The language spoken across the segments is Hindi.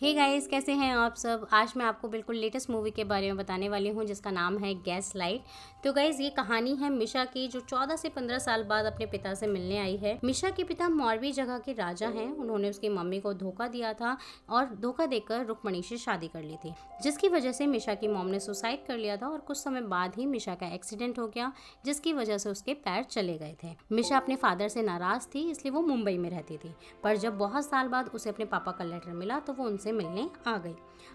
हे गाइस, कैसे हैं आप सब। आज मैं आपको बिल्कुल लेटेस्ट मूवी के बारे में बताने वाली हूँ जिसका नाम है गैसलाइट। तो गाइस, ये कहानी है मिशा की, जो 14 से 15 साल बाद अपने पिता से मिलने आई है। मिशा के पिता मौरवी जगह के राजा हैं। उन्होंने उसकी मम्मी को धोखा दिया था और धोखा देकर रुक्मणी से शादी कर ली थी, जिसकी वजह से मिशा की मॉम ने सुसाइड कर लिया था और कुछ समय बाद ही मिशा का एक्सीडेंट हो गया, जिसकी वजह से उसके पैर चले गए थे। मिशा अपने फादर से नाराज थी, इसलिए वो मुंबई में रहती थी। पर जब बहुत साल बाद उसे अपने पापा का लेटर मिला तो वो उनसे मिलने आ गई।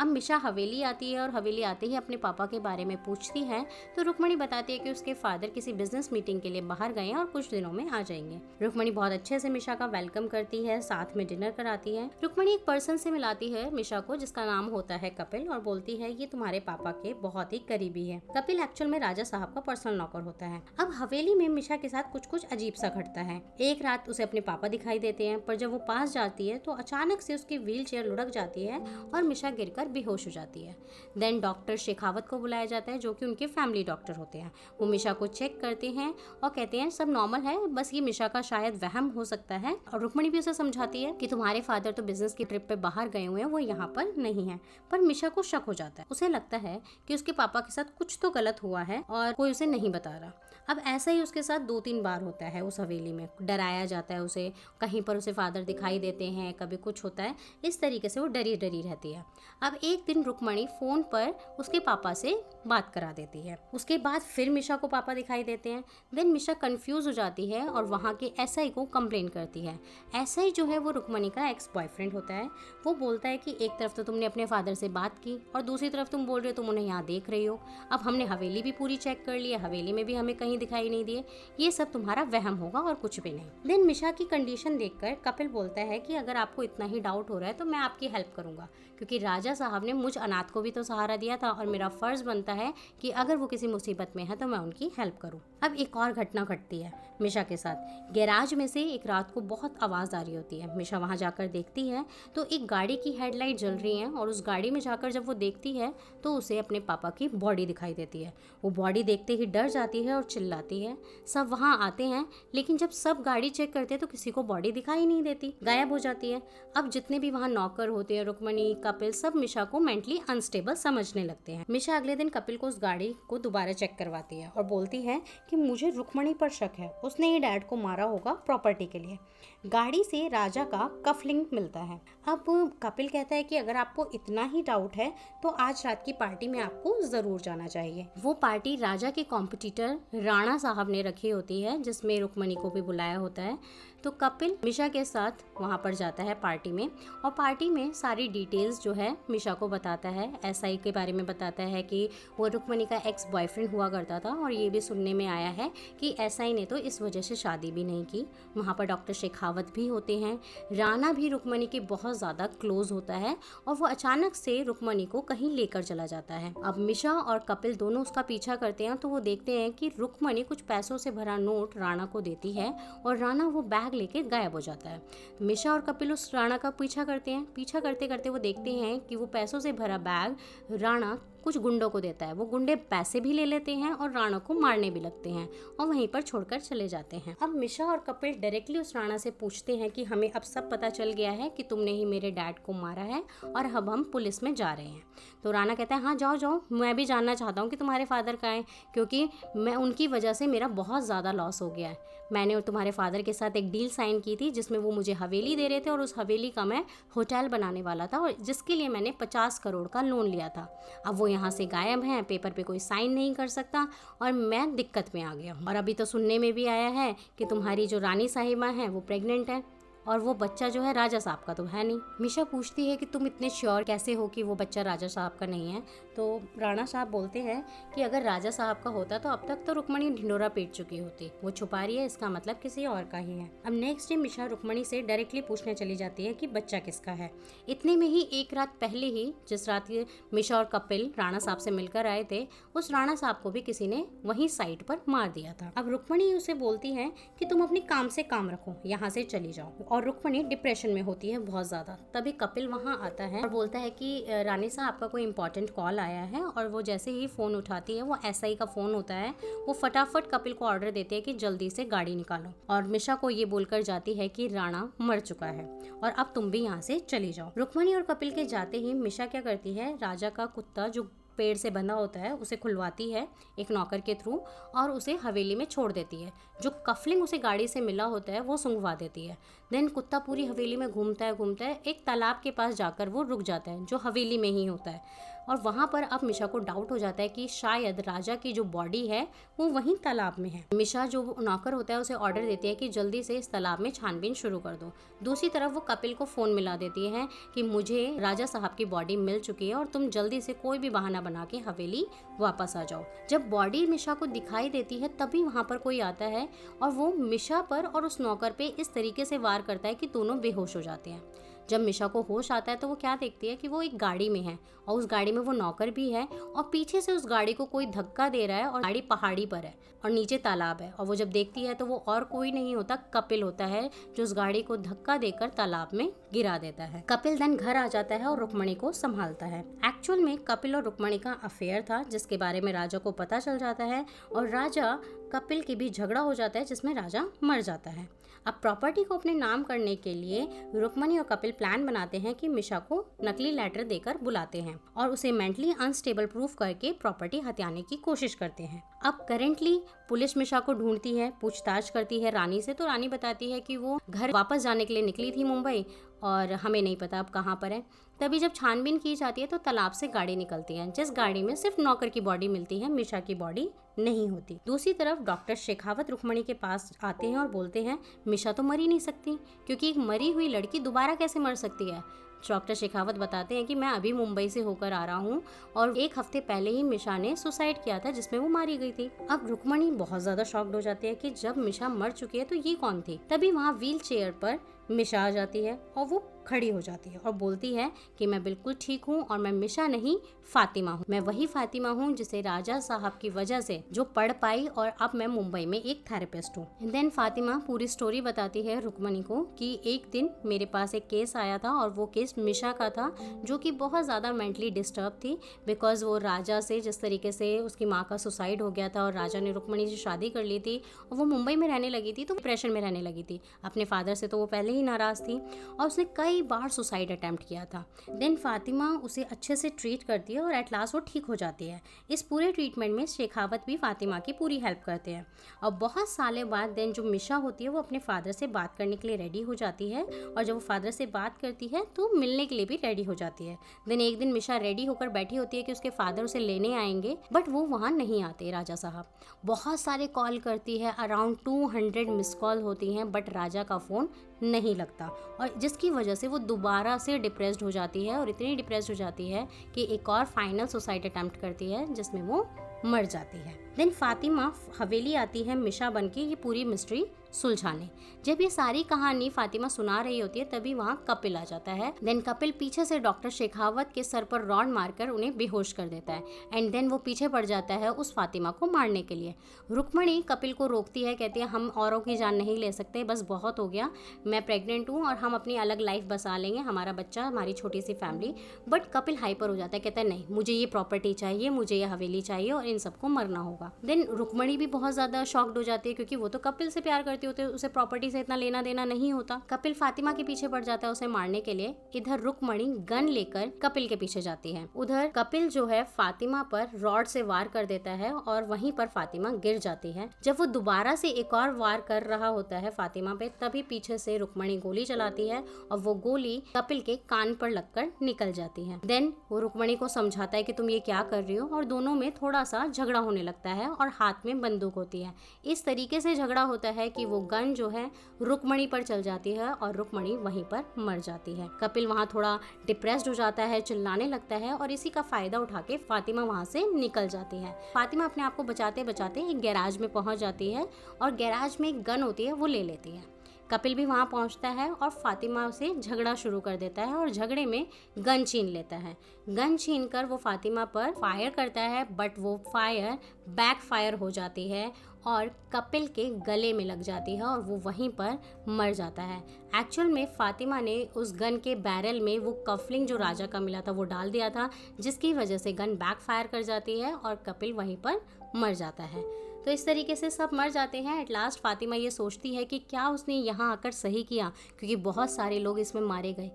अब मिशा हवेली आती है और हवेली आते ही अपने पापा के बारे में पूछती है तो रुक्मणी बताती है कि उसके फादर किसी बिजनेस मीटिंग के लिए बाहर गए हैं और कुछ दिनों में आ जाएंगे। रुक्मणी बहुत अच्छे से मिशा का वेलकम करती है, साथ में डिनर कराती है। रुक्मणी एक पर्सन से मिलाती है मिशा को जिसका नाम होता है कपिल, और बोलती है ये तुम्हारे पापा के बहुत ही करीबी है। कपिल एक्चुअल में राजा साहब का पर्सनल नौकर होता है। अब हवेली में मिशा के साथ कुछ कुछ अजीब सा घटता है। एक रात उसे अपने पापा दिखाई देते हैं, पर जब वो पास जाती है तो अचानक से उसकी व्हील चेयर लुढ़क जाती है और मिशा गिरकर बेहोश हो जाती है। देन डॉक्टर शेखावत को बुलाया जाता है, जो कि उनके फैमिली डॉक्टर होते हैं। वो मिशा को चेक करते हैं और कहते हैं सब नॉर्मल है, बस ये मिशा का शायद वहम हो सकता है। और रुक्मणी भी उसे समझाती है कि तुम्हारे फादर तो बिजनेस की ट्रिप पे बाहर गए हुए हैं, वो यहाँ पर नहीं है। पर मिशा को शक हो जाता है। उसे लगता है कि उसके पापा के साथ कुछ तो गलत हुआ है और कोई उसे नहीं बता रहा। अब ऐसा ही उसके साथ 2-3 बार होता है। उस हवेली में डराया जाता है उसे, कहीं पर उसे फादर दिखाई देते हैं, कभी कुछ होता है। इस तरीके से वो डरी डरी रहती है। अब एक दिन रुक्मणी फोन पर उसके पापा से बात करा देती है। उसके बाद फिर मिशा को पापा दिखाई देते हैं। देन मिशा कंफ्यूज हो जाती है और वहाँ के एसआई को कंप्लेन करती है। एसआई जो है वो रुक्मणी का एक्स बॉयफ्रेंड होता है। वो बोलता है कि एक तरफ तो तुमने अपने फादर से बात की और दूसरी तरफ तुम बोल रहे हो तुम उन्हें यहाँ देख रही हो। अब हमने हवेली भी पूरी चेक कर ली है, हवेली में भी हमें कहीं दिखाई नहीं दिए। ये सब तुम्हारा वहम होगा और कुछ भी नहीं। देन मिशा की कंडीशन देखकर कपिल बोलता है कि अगर आपको इतना ही डाउट हो रहा है तो मैं आपकी हेल्प करूंगा, क्योंकि राजा साहब ने मुझ अनाथ को भी तो सहारा दिया था और मेरा फर्ज बनता है कि अगर वो किसी मुसीबत में है तो मैं उनकी हेल्प करूं। अब एक और घटना घटती है मिशा के साथ। गैराज में से एक रात को बहुत आवाज आ रही होती है। मिशा वहां जाकर देखती है तो एक गाड़ी की हेडलाइट जल रही है और उस गाड़ी में जाकर जब वो देखती है तो उसे अपने पापा की बॉडी दिखाई देती है। वो बॉडी देखते ही डर जाती है और चिल्लाती है। सब वहां आते हैं, लेकिन जब सब गाड़ी चेक करते हैं तो किसी को बॉडी दिखाई नहीं देती, गायब हो जाती है। अब जितने भी वहां नौकर होते हैं, रुक्मणी, कपिल, सब मिशा को मेंटली अनस्टेबल समझने लगते हैं। मिशा अगले दिन कपिल को उस गाड़ी को दोबारा चेक करवाती है और बोलती है कि मुझे रुक्मणी पर शक है, उसने ही डैड को मारा होगा प्रॉपर्टी के लिए। गाड़ी से राजा का कफलिंग मिलता है। अब कपिल कहता है कि अगर आपको इतना ही डाउट है तो आज रात की पार्टी में आपको जरूर जाना चाहिए। वो पार्टी राजा के कॉम्पिटिटर राणा साहब ने रखी होती है, जिसमें रुक्मणी को भी बुलाया होता है। तो कपिल मिशा के साथ वहाँ पर जाता है पार्टी में, और पार्टी में सारी डिटेल्स जो है मिशा को बताता है। एसआई के बारे में बताता है कि वो रुक्मणी का एक्स बॉयफ्रेंड हुआ करता था, और ये भी सुनने में आया है कि एसआई ने तो इस वजह से शादी भी नहीं की। वहाँ पर डॉक्टर शेखावत भी होते हैं। राणा भी रुक्मणी के बहुत ज़्यादा क्लोज होता है और वो अचानक से रुक्मणी को कहीं लेकर चला जाता है। अब मिशा और कपिल दोनों उसका पीछा करते हैं तो वो देखते हैं कि रुक्मणी कुछ पैसों से भरा नोट राणा को देती है और राणा वो बैग लेके गायब हो जाता है। मिशा और कपिल उस राणा का पीछा करते हैं। पीछा करते करते वो देखते हैं कि वो पैसों से भरा बैग राणा कुछ गुंडों को देता है। वो गुंडे पैसे भी ले लेते हैं और राणा को मारने भी लगते हैं और वहीं पर छोड़कर चले जाते हैं। अब मिशा और कपिल डायरेक्टली उस राणा से पूछते हैं कि हमें अब सब पता चल गया है कि तुमने ही मेरे डैड को मारा है और अब हम पुलिस में जा रहे हैं। तो राणा कहता है हाँ जाओ जाओ, मैं भी जानना चाहता हूँ कि तुम्हारे फादर कहाँ हैं, क्योंकि मैं उनकी वजह से मेरा बहुत ज़्यादा लॉस हो गया है। मैंने और तुम्हारे फादर के साथ एक डील साइन की थी जिसमें वो मुझे हवेली दे रहे थे और उस हवेली का मैं होटल बनाने वाला था, और जिसके लिए मैंने 50 करोड़ का लोन लिया था। अब वो यहाँ से गायब हैं, पेपर पे कोई साइन नहीं कर सकता और मैं दिक्कत में आ गया हूँ। और अभी तो सुनने में भी आया है कि तुम्हारी जो रानी साहिबा हैं वो प्रेग्नेंट है, और वो बच्चा जो है राजा साहब का तो है नहीं। मिशा पूछती है कि तुम इतने श्योर कैसे हो कि वो बच्चा राजा साहब का नहीं है। तो राणा साहब बोलते हैं कि अगर राजा साहब का होता तो अब तक तो रुक्मणी ढिंडोरा पीट चुकी होती, वो छुपा रही है, इसका मतलब किसी और का ही है। अब नेक्स्ट डे मिशा रुक्मणी से डायरेक्टली पूछने चली जाती है कि बच्चा किसका है। इतने में ही एक रात पहले ही, जिस रात मिशा और कपिल राणा साहब से मिलकर आए थे, उस राणा साहब को भी किसी ने वहीं साइट पर मार दिया था। अब रुक्मणी उसे बोलती है कि तुम अपने काम से काम रखो, यहाँ से चली जाओ और रुक्मणी डिप्रेशन में होती है बहुत ज़्यादा। तभी कपिल वहाँ आता है और बोलता है कि रानी साहब आपका कोई इंपॉर्टेंट कॉल आया है। और वो जैसे ही फ़ोन उठाती है, वो एसआई का फ़ोन होता है, वो फटाफट कपिल को ऑर्डर देते हैं कि जल्दी से गाड़ी निकालो। और मिशा को ये बोलकर जाती है कि राणा मर चुका है और अब तुम भी यहाँ से चली जाओ। रुक्मणी और कपिल के जाते ही मिशा क्या करती है, राजा का कुत्ता जो पेड़ से बंधा होता है उसे खुलवाती है एक नौकर के थ्रू और उसे हवेली में छोड़ देती है। जो कफलिंग उसे गाड़ी से मिला होता है वो सुंघवा देती है। देन कुत्ता पूरी हवेली में घूमता है, एक तालाब के पास जाकर वो रुक जाता है जो हवेली में ही होता है। और वहाँ पर अब मिशा को डाउट हो जाता है कि शायद राजा की जो बॉडी है वो वहीं तालाब में है। मिशा जो नौकर होता है उसे ऑर्डर देती है कि जल्दी से इस तालाब में छानबीन शुरू कर दो। दूसरी तरफ वो कपिल को फ़ोन मिला देती है कि मुझे राजा साहब की बॉडी मिल चुकी है और तुम जल्दी से कोई भी बहाना बना के हवेली वापस आ जाओ। जब बॉडी मिशा को दिखाई देती है तभी वहाँ पर कोई आता है और वो मिशा पर और उस नौकर पे इस तरीके से वार करता है कि दोनों बेहोश हो जाते हैं। जब मिशा को होश आता है तो वो क्या देखती है कि वो एक गाड़ी में है और उस गाड़ी में वो नौकर भी है और पीछे से उस गाड़ी को कोई धक्का दे रहा है और गाड़ी पहाड़ी पर है और नीचे तालाब है। और वो जब देखती है तो वो और कोई नहीं होता, कपिल होता है जो उस गाड़ी को धक्का देकर तालाब में गिरा देता है। कपिल देन घर आ जाता है और रुक्मणी को संभालता है। एक्चुअल में कपिल और रुक्मणी का अफेयर था जिसके बारे में राजा को पता चल जाता है और राजा कपिल के भी झगड़ा हो जाता है जिसमें राजा मर जाता है। अब प्रॉपर्टी को अपने नाम करने के लिए रुक्मणी और कपिल प्लान बनाते हैं कि मिशा को नकली लेटर देकर बुलाते हैं और उसे मेंटली अनस्टेबल प्रूफ करके प्रॉपर्टी हथियाने की कोशिश करते हैं। अब करेंटली पुलिस मिशा को ढूंढती है, पूछताछ करती है रानी से, तो रानी बताती है कि वो घर वापस जाने के लिए निकली थी मुंबई और हमें नहीं पता अब कहाँ पर है। तभी जब छानबीन की जाती है तो तालाब से गाड़ी निकलती है जिस गाड़ी में सिर्फ नौकर की बॉडी मिलती है, मिशा की बॉडी नहीं होती। दूसरी तरफ डॉक्टर शेखावत रुक्मणी के पास आते हैं और बोलते हैं मिशा तो मर ही नहीं सकती क्योंकि एक मरी हुई लड़की दोबारा कैसे मर सकती है। डॉक्टर शेखावत बताते हैं कि मैं अभी मुंबई से होकर आ रहा हूँ और एक हफ्ते पहले ही मिशा ने सुसाइड किया था जिसमें वो मारी गई थी। अब रुक्मणी बहुत ज्यादा शॉक्ड हो जाती है कि जब मिशा मर चुकी है तो ये कौन थी। तभी वहाँ व्हील चेयर पर मिशा आ जाती है और वो खड़ी हो जाती है और बोलती है कि मैं बिल्कुल ठीक हूँ और मैं मिशा नहीं फातिमा हूँ। मैं वही फातिमा हूँ जिसे राजा साहब की वजह से जो पढ़ पाई और अब मैं मुंबई में एक थेरेपिस्ट हूँ। देन फातिमा पूरी स्टोरी बताती है रुक्मणी को कि एक दिन मेरे पास एक केस आया था और वो केस मिशा का था जो कि बहुत ज़्यादा मेंटली डिस्टर्ब थी बिकॉज वो राजा से जिस तरीके से उसकी माँ का सुसाइड हो गया था और राजा ने रुक्मणी से शादी कर ली थी और वो मुंबई में रहने लगी थी तो डिप्रेशन में रहने लगी थी। अपने फादर से तो वो पहले ही नाराज़ थी और उसने कई बार सुसाइड अटेम्प्ट किया था। देन फातिमा उसे अच्छे से ट्रीट करती है और एट लास्ट वो ठीक हो जाती है। इस पूरे ट्रीटमेंट में शेखावत भी फातिमा की पूरी हेल्प करते हैं और बहुत सालों बाद देन जो मिशा होती है वो अपने फादर से बात करने के लिए रेडी हो जाती है और जब वो फादर से बात करती है तो मिलने के लिए भी रेडी हो जाती है। देन एक दिन मिशा रेडी होकर बैठी होती है कि उसके फादर उसे लेने आएंगे बट वो वहाँ नहीं आते। राजा साहब बहुत सारे कॉल करती है, अराउंड 200 मिस कॉल होती हैं बट राजा का फ़ोन नहीं लगता और जिसकी वजह से वो दोबारा से डिप्रेस्ड हो जाती है और इतनी डिप्रेस्ड हो जाती है कि एक और फाइनल सुसाइड अटेम्प्ट करती है जिसमें वो मर जाती है। देन फातिमा हवेली आती है मिशा बन के ये पूरी मिस्ट्री सुलझाने। जब ये सारी कहानी फातिमा सुना रही होती है तभी वहाँ कपिल आ जाता है। देन कपिल पीछे से डॉक्टर शेखावत के सर पर रॉड मारकर उन्हें बेहोश कर देता है एंड देन वो पीछे पड़ जाता है उस फातिमा को मारने के लिए। रुक्मणी कपिल को रोकती है, कहती है हम औरों की जान नहीं ले सकते, बस बहुत हो गया, मैं प्रेग्नेंट हूँ और हम अपनी अलग लाइफ बसा लेंगे, हमारा बच्चा, हमारी छोटी सी फैमिली। बट कपिल हाइपर हो जाता है, कहता है नहीं मुझे ये प्रॉपर्टी चाहिए, मुझे ये हवेली चाहिए और इन सबको मरना होगा। देन रुक्मणी भी बहुत ज़्यादा शॉक्ड हो जाती है क्योंकि वो तो कपिल से प्यार करती होती है, उसे प्रॉपर्टी से इतना लेना देना नहीं होता। कपिल फातिमा के पीछे पड़ जाता है उसे मारने के लिए। इधर रुक्मणी गन लेकर कपिल के पीछे जाती है। उधर कपिल जो है फातिमा पर रॉड से वार कर देता है और वहीं पर फातिमा गिर जाती है। जब वो दोबारा से एक और वार कर रहा होता है फातिमा पे तभी पीछे से रुक्मणी गोली चलाती है और वो गोली कपिल के कान पर लगकर निकल जाती है। देन वो रुक्मणी को समझाता है कि तुम ये क्या कर रही हो और दोनों में थोड़ा सा झगड़ा होने लगता है और हाथ में बंदूक होती है। इस तरीके से झगड़ा होता है कि वो गन जो है रुक्मणी पर चल जाती है और रुक्मणी वहीं पर मर जाती है। कपिल वहाँ थोड़ा डिप्रेस्ड हो जाता है, चिल्लाने लगता है और इसी का फायदा उठा के फातिमा वहाँ से निकल जाती है। फातिमा अपने आप को बचाते बचाते एक गैराज में पहुँच जाती है और गैराज में एक गन होती है वो ले लेती है। कपिल भी वहाँ पहुँचता है और फातिमा से झगड़ा शुरू कर देता है और झगड़े में गन छीन लेता है। गन छीन कर वो फातिमा पर फायर करता है, बट वो फायर बैक फायर हो जाती है और कपिल के गले में लग जाती है और वो वहीं पर मर जाता है। एक्चुअल में फातिमा ने उस गन के बैरल में वो कफलिंग जो राजा का मिला था वो डाल दिया था, जिसकी वजह से गन बैक फायर कर जाती है और कपिल वहीं पर मर जाता है। तो इस तरीके से सब मर जाते हैं। एट लास्ट फातिमा ये सोचती है कि क्या उसने यहाँ आकर सही किया, क्योंकि बहुत सारे लोग इसमें मारे गए,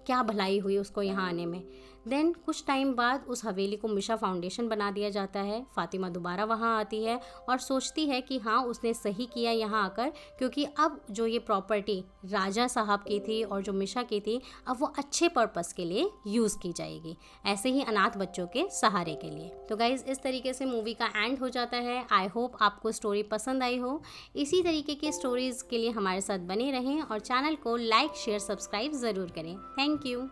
क्या भलाई हुई उसको यहाँ आने में। देन कुछ टाइम बाद उस हवेली को मिशा फाउंडेशन बना दिया जाता है। फातिमा दोबारा वहाँ आती है और सोचती है कि हाँ उसने सही किया यहाँ आकर, क्योंकि अब जो ये प्रॉपर्टी राजा साहब की थी और जो मिशा की थी, अब वो अच्छे पर्पस के लिए यूज़ की जाएगी, ऐसे ही अनाथ बच्चों के सहारे के लिए। तो गाइज़ इस तरीके से मूवी का एंड हो जाता है। आई होप आपको स्टोरी पसंद आई हो। इसी तरीके की स्टोरीज़ के लिए हमारे साथ बने रहें और चैनल को लाइक शेयर सब्सक्राइब ज़रूर करें। Thank you.